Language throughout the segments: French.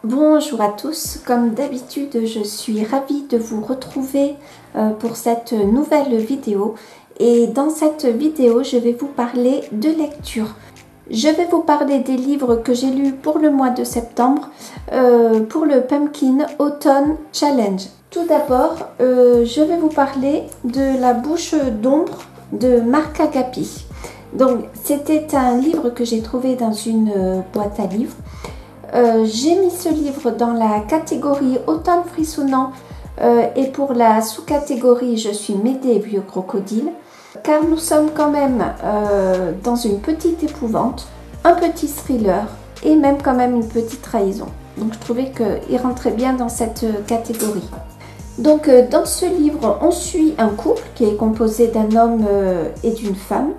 Bonjour à tous, comme d'habitude je suis ravie de vous retrouver pour cette nouvelle vidéo et dans cette vidéo je vais vous parler de lecture. Je vais vous parler des livres que j'ai lus pour le mois de septembre pour le Pumpkin Autumn Challenge. Tout d'abord je vais vous parler de La bouche d'ombre de Marc Agapi. Donc c'était un livre que j'ai trouvé dans une boîte à livres. J'ai mis ce livre dans la catégorie automne frissonnant et pour la sous-catégorie je suis Médée vieux crocodile car nous sommes quand même dans une petite épouvante, un petit thriller et même quand même une petite trahison. Donc je trouvais qu'il rentrait bien dans cette catégorie. Donc dans ce livre on suit un couple qui est composé d'un homme et d'une femme.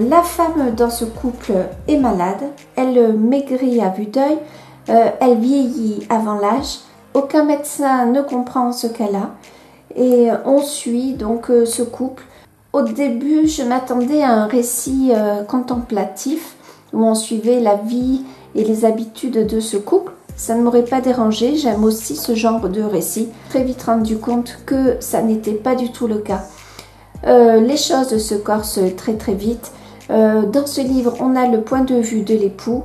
La femme dans ce couple est malade, elle maigrit à vue d'œil. Elle vieillit avant l'âge, aucun médecin ne comprend ce qu'elle a et on suit donc ce couple. Au début, je m'attendais à un récit contemplatif où on suivait la vie et les habitudes de ce couple. Ça ne m'aurait pas dérangé, j'aime aussi ce genre de récit. Très vite rendu compte que ça n'était pas du tout le cas. Les choses se corsent très vite. Dans ce livre, on a le point de vue de l'époux.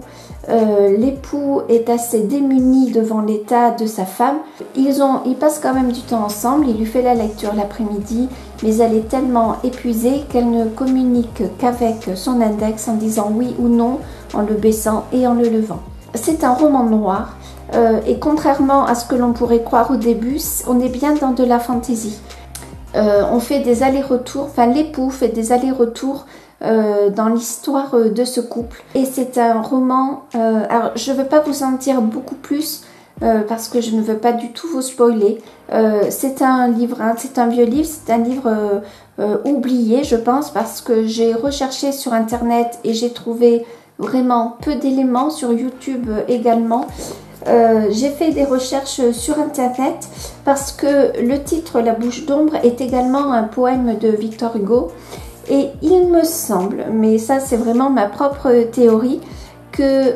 L'époux est assez démuni devant l'état de sa femme. Ils passent quand même du temps ensemble, il lui fait la lecture l'après-midi, mais elle est tellement épuisée qu'elle ne communique qu'avec son index en disant oui ou non, en le baissant et en le levant. C'est un roman noir et contrairement à ce que l'on pourrait croire au début, on est bien dans de la fantaisie. On fait des allers-retours, enfin l'époux fait des allers-retours dans l'histoire de ce couple et c'est un roman, alors je ne veux pas vous en dire beaucoup plus parce que je ne veux pas du tout vous spoiler. C'est un livre, c'est un vieux livre, c'est un livre oublié je pense parce que j'ai recherché sur internet et j'ai trouvé vraiment peu d'éléments, sur YouTube également. J'ai fait des recherches sur internet parce que le titre La bouche d'ombre est également un poème de Victor Hugo et il me semble, mais ça c'est vraiment ma propre théorie, que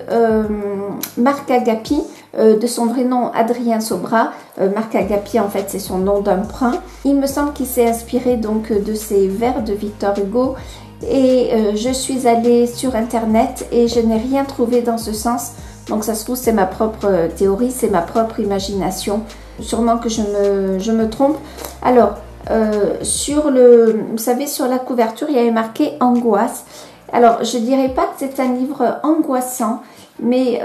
Marc Agapi, de son vrai nom Adrien Sobra, Marc Agapi en fait c'est son nom d'emprunt, il me semble qu'il s'est inspiré donc de ces vers de Victor Hugo et je suis allée sur internet et je n'ai rien trouvé dans ce sens. Donc ça se trouve c'est ma propre théorie, c'est ma propre imagination. Sûrement que je me trompe. Alors, vous savez, sur la couverture, il y avait marqué angoisse. Alors, je dirais pas que c'est un livre angoissant, mais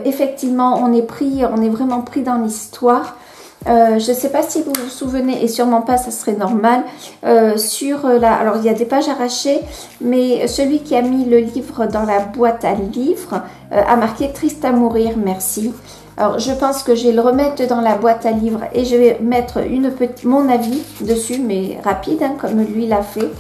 effectivement, on est vraiment pris dans l'histoire. Je ne sais pas si vous vous souvenez, et sûrement pas, ça serait normal, alors il y a des pages arrachées, mais celui qui a mis le livre dans la boîte à livres a marqué « Triste à mourir, merci ». Alors je pense que je vais le remettre dans la boîte à livres et je vais mettre mon avis dessus, mais rapide, comme lui l'a fait.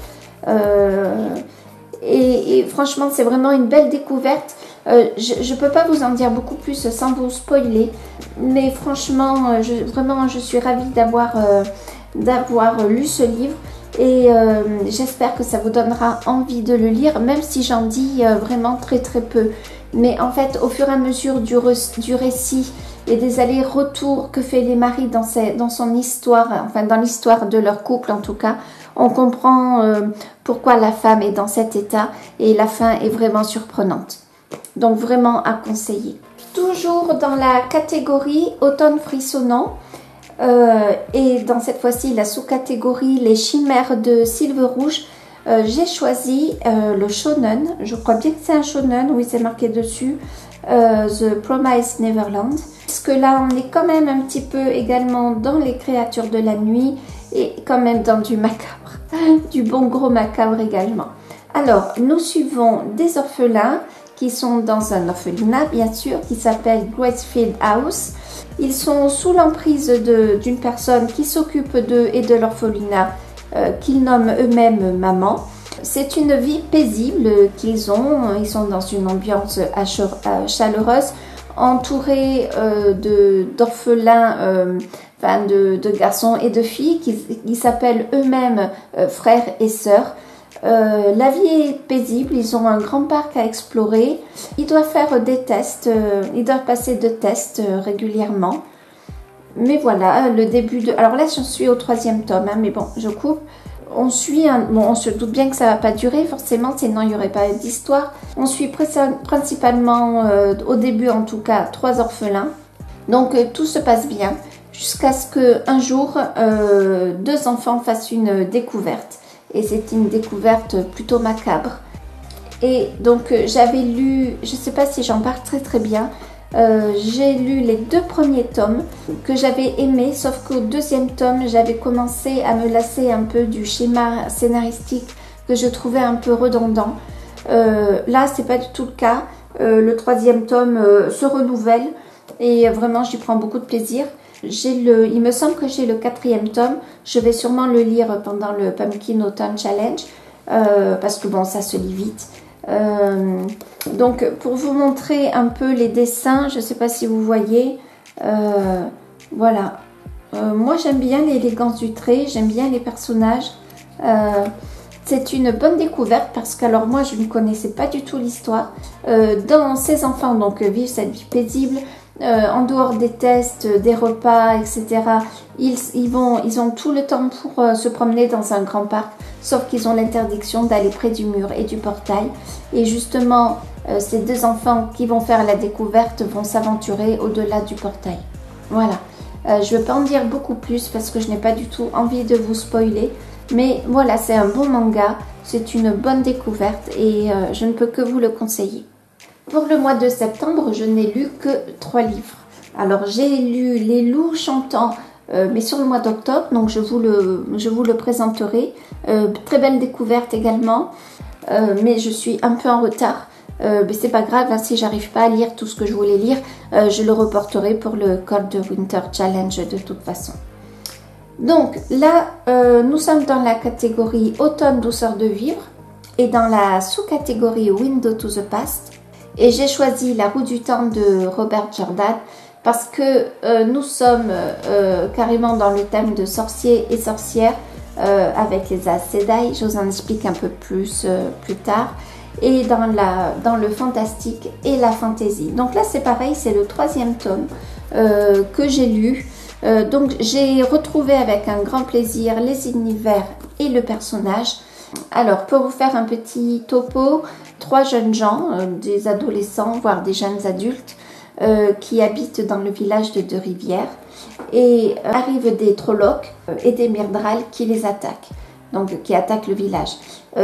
Et franchement, c'est vraiment une belle découverte. Je ne peux pas vous en dire beaucoup plus sans vous spoiler, mais franchement, je suis ravie d'avoir lu ce livre et j'espère que ça vous donnera envie de le lire, même si j'en dis vraiment très peu. Mais en fait, au fur et à mesure du récit et des allers-retours que fait les maris dans son histoire, enfin dans l'histoire de leur couple en tout cas, on comprend pourquoi la femme est dans cet état et la fin est vraiment surprenante. Donc vraiment à conseiller. Toujours dans la catégorie automne frissonnant et dans cette fois-ci la sous-catégorie les chimères de Sylve Rouge, j'ai choisi le shonen. Je crois bien que c'est un shonen, oui c'est marqué dessus, The Promised Neverland. Parce que là on est quand même un petit peu également dans les créatures de la nuit et quand même dans du macabre, du bon gros macabre également. Alors nous suivons des orphelins qui sont dans un orphelinat bien sûr qui s'appelle Gracefield House. Ils sont sous l'emprise d'une personne qui s'occupe d'eux et de l'orphelinat qu'ils nomment eux-mêmes maman. C'est une vie paisible qu'ils ont. Ils sont dans une ambiance chaleureuse, entourés d'orphelins, de garçons et de filles qui s'appellent eux-mêmes frères et sœurs. La vie est paisible, ils ont un grand parc à explorer. Ils doivent faire des tests, ils doivent passer de tests régulièrement. Mais voilà, le début de... Alors là, j'en suis au 3e tome, hein, mais bon, je coupe. On suit, bon, on se doute bien que ça va pas durer forcément, sinon il n'y aurait pas d'histoire. On suit principalement, au début en tout cas, 3 orphelins. Donc tout se passe bien, jusqu'à ce qu'un jour, 2 enfants fassent une découverte. Et c'est une découverte plutôt macabre. Et donc j'avais lu, je ne sais pas si j'en parle très bien, j'ai lu les 2 premiers tomes que j'avais aimés, sauf qu'au 2e tome, j'avais commencé à me lasser un peu du schéma scénaristique que je trouvais un peu redondant. Là, c'est pas du tout le cas. Le 3e tome se renouvelle et vraiment, j'y prends beaucoup de plaisir. Il me semble que j'ai le 4e tome. Je vais sûrement le lire pendant le Pumpkin Autumn Challenge parce que bon, ça se lit vite. Donc pour vous montrer un peu les dessins, je ne sais pas si vous voyez, voilà. Moi j'aime bien l'élégance du trait, j'aime bien les personnages. C'est une bonne découverte parce que alors moi je ne connaissais pas du tout l'histoire. Dans ces enfants donc vivent cette vie paisible. En dehors des tests, des repas, etc. Ils ont tout le temps pour se promener dans un grand parc, sauf qu'ils ont l'interdiction d'aller près du mur et du portail. Et justement, ces 2 enfants qui vont faire la découverte vont s'aventurer au-delà du portail. Voilà. Je ne vais pas en dire beaucoup plus parce que je n'ai pas du tout envie de vous spoiler. Mais voilà, c'est un bon manga, c'est une bonne découverte et je ne peux que vous le conseiller. Pour le mois de septembre, je n'ai lu que 3 livres. Alors, j'ai lu Les Loups Chantants, mais sur le mois d'octobre, donc je vous le présenterai. Très belle découverte également, mais je suis un peu en retard. Mais c'est pas grave, hein, si j'arrive pas à lire tout ce que je voulais lire, je le reporterai pour le Cold Winter Challenge de toute façon. Donc là, nous sommes dans la catégorie Automne douceur de vivre et dans la sous-catégorie Window to the Past. Et j'ai choisi La roue du temps de Robert Jordan parce que nous sommes carrément dans le thème de sorciers et sorcières avec les Aes Sedai. Je vous en explique un peu plus plus tard. Et dans le fantastique et la fantasy. Donc là c'est pareil, c'est le 3e tome que j'ai lu. Donc j'ai retrouvé avec un grand plaisir les univers et le personnage. Alors pour vous faire un petit topo, 3 jeunes gens, des adolescents voire des jeunes adultes qui habitent dans le village de Deux-Rivières et arrivent des Trollocs et des Myrddraal qui les attaquent. Donc qui attaquent le village.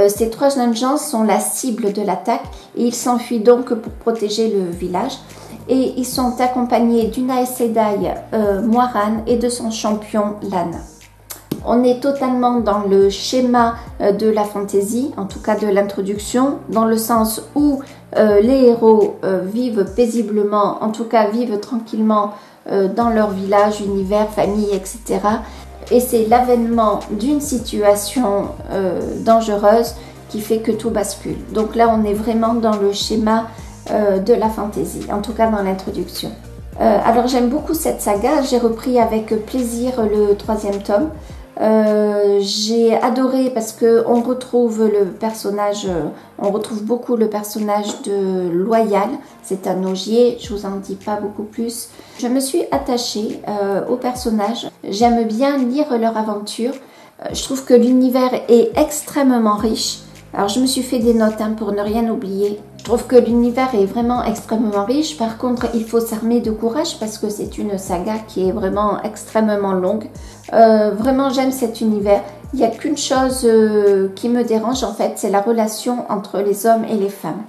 Ces 3 jeunes gens sont la cible de l'attaque et ils s'enfuient donc pour protéger le village. Et ils sont accompagnés d'une Aes Sedai, Moiran, et de son champion, Lan. On est totalement dans le schéma de la fantasy, en tout cas de l'introduction, dans le sens où les héros vivent paisiblement, en tout cas vivent tranquillement dans leur village, univers, famille, etc. Et c'est l'avènement d'une situation dangereuse qui fait que tout bascule. Donc là, on est vraiment dans le schéma de la fantasy, en tout cas dans l'introduction. Alors j'aime beaucoup cette saga, j'ai repris avec plaisir le 3e tome. J'ai adoré parce que on retrouve le personnage, on retrouve beaucoup le personnage de Loial, c'est un ogier, je vous en dis pas beaucoup plus. Je me suis attachée aux personnages, j'aime bien lire leur aventure, je trouve que l'univers est extrêmement riche. Alors je me suis fait des notes pour ne rien oublier. Je trouve que l'univers est vraiment extrêmement riche. Par contre, il faut s'armer de courage parce que c'est une saga qui est vraiment extrêmement longue. Vraiment, j'aime cet univers. Il n'y a qu'une chose qui me dérange en fait, c'est la relation entre les hommes et les femmes.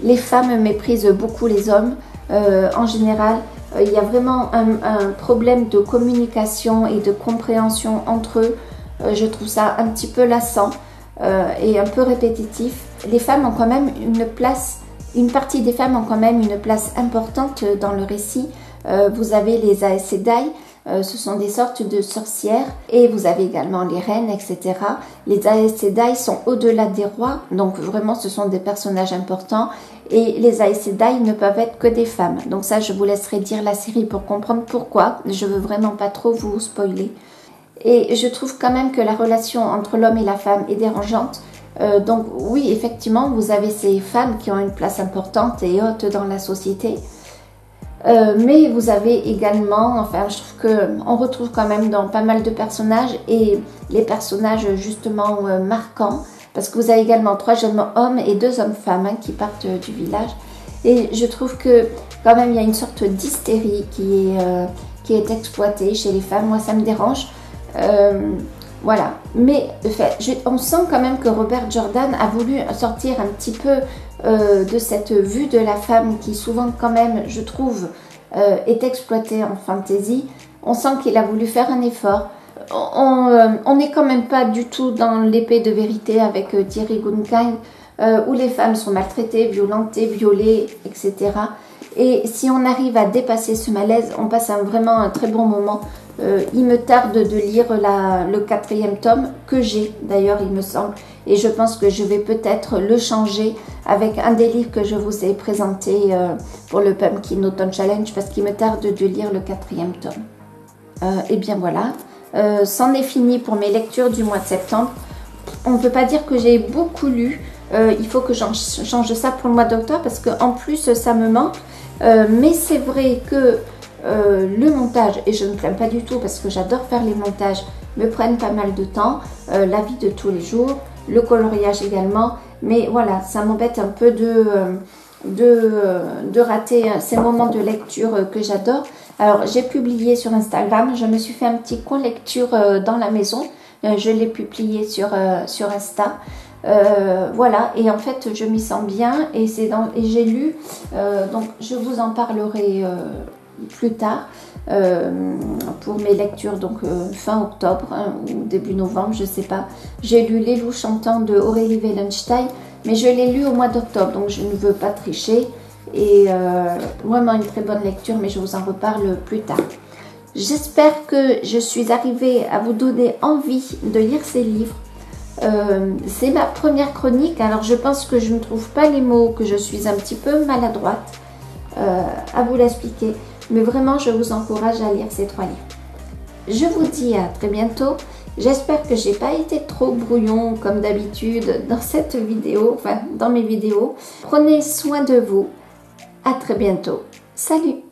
Les femmes méprisent beaucoup les hommes en général. Il y a vraiment un problème de communication et de compréhension entre eux. Je trouve ça un petit peu lassant. Et un peu répétitif. Les femmes ont quand même une place, une partie des femmes ont quand même une place importante dans le récit. Vous avez les Aes Sedai, ce sont des sortes de sorcières, et vous avez également les reines, etc. Les Aes Sedai sont au-delà des rois, donc vraiment ce sont des personnages importants, et les Aes Sedai ne peuvent être que des femmes. Donc ça, je vous laisserai dire la série pour comprendre pourquoi. Je veux vraiment pas trop vous spoiler. Et je trouve quand même que la relation entre l'homme et la femme est dérangeante. Donc oui, effectivement, vous avez ces femmes qui ont une place importante et haute dans la société. Mais vous avez également, enfin je trouve qu'on retrouve quand même dans pas mal de personnages, et les personnages justement marquants, parce que vous avez également 3 jeunes hommes et 2 hommes-femmes hein, qui partent du village. Et je trouve que quand même il y a une sorte d'hystérie qui est exploitée chez les femmes. Moi ça me dérange. Voilà, mais on sent quand même que Robert Jordan a voulu sortir un petit peu de cette vue de la femme qui souvent quand même, je trouve, est exploitée en fantasy. On sent qu'il a voulu faire un effort. On n'est quand même pas du tout dans l'épée de vérité avec Thierry Goonkind, où les femmes sont maltraitées, violentées, violées, etc. Et si on arrive à dépasser ce malaise, on passe vraiment un très bon moment. Il me tarde de lire le 4e tome, que j'ai d'ailleurs il me semble, et je pense que je vais peut-être le changer avec un des livres que je vous ai présenté pour le Pumpkin Autumn Challenge, parce qu'il me tarde de lire le 4e tome. Et bien voilà, c'en est fini pour mes lectures du mois de septembre. On ne peut pas dire que j'ai beaucoup lu, il faut que j'en change ça pour le mois d'octobre, parce qu'en plus ça me manque, mais c'est vrai que le montage, et je ne me plains pas du tout parce que j'adore faire les montages, me prennent pas mal de temps, la vie de tous les jours, le coloriage également, mais voilà, ça m'embête un peu de rater ces moments de lecture que j'adore. Alors j'ai publié sur Instagram, je me suis fait un petit coin lecture dans la maison, je l'ai publié sur Insta. Voilà, et en fait je m'y sens bien, et j'ai lu, donc je vous en parlerai plus tard pour mes lectures, donc fin octobre hein, ou début novembre, je sais pas. J'ai lu Les loups chantants de Aurélie Wellenstein, mais je l'ai lu au mois d'octobre, donc je ne veux pas tricher, et vraiment une très bonne lecture, mais je vous en reparle plus tard. J'espère que je suis arrivée à vous donner envie de lire ces livres. C'est ma première chronique, alors je pense que je ne trouve pas les mots, que je suis un petit peu maladroite à vous l'expliquer, mais vraiment je vous encourage à lire ces 3 livres. Je vous dis à très bientôt. J'espère que j'ai pas été trop brouillon comme d'habitude dans cette vidéo, enfin dans mes vidéos. Prenez soin de vous. À très bientôt. Salut!